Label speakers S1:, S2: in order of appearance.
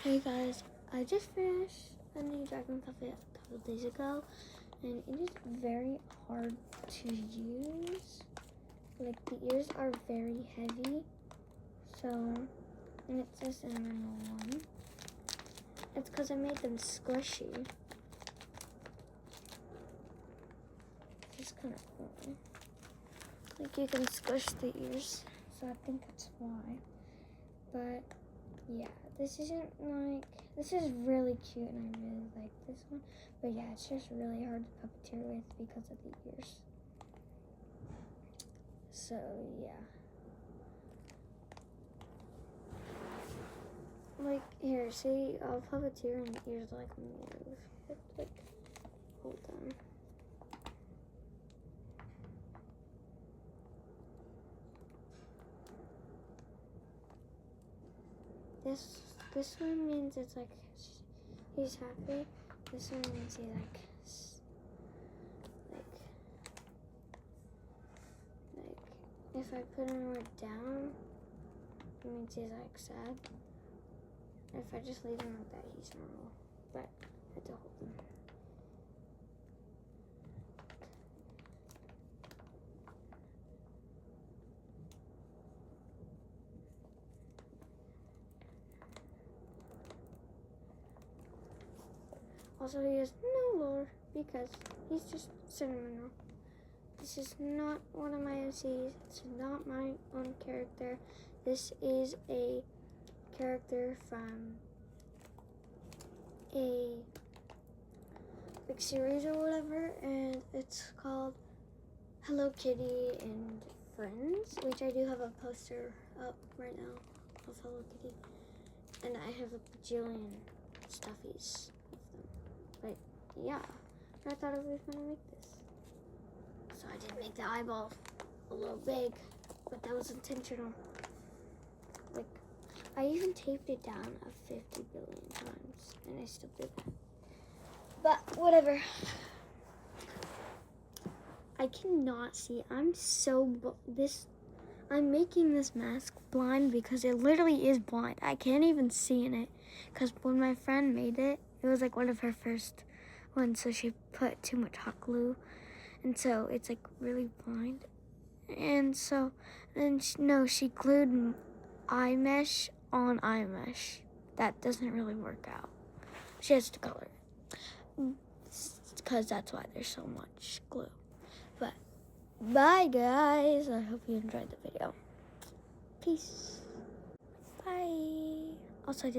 S1: Hey guys, I just finished a new Dragon Puppet a couple days ago, and it is very hard to use. Like, the ears are very heavy, and it says Cinnamon 1. It's because I made them squishy. It's kind of cool. Like, you can squish the ears, so I think that's why. But yeah, this is really cute and I really like this one. But yeah, it's just really hard to puppeteer with because of the ears. So yeah. Like, here, see, I'll puppeteer and the ears like move. Like, hold on. This one means it's like he's happy. This one means he like if I put him more down, it means he's like sad. If I just leave him like that, he's normal. But I have to hold him. Also, he has no lore because he's just Cinnamon Roll. This is not one of my MCs. It's not my own character. This is a character from a big series or whatever, and it's called Hello Kitty and Friends, which I do have a poster up right now of Hello Kitty, and I have a bajillion stuffies of them. But yeah, I thought it would be fun to make this. So I did make the eyeball a little big, but that was intentional. Like, I even taped it down 50 billion times, and I still did that. But whatever. I cannot see. I'm making this mask blind because it literally is blind. I can't even see in it because when my friend made it, it was like one of her first ones, so she put too much hot glue, and so it's like really blind. And so, she glued eye mesh on eye mesh. That doesn't really work out. She has to color it because that's why there's so much glue. But bye guys, I hope you enjoyed the video. Peace. Bye. Also, I did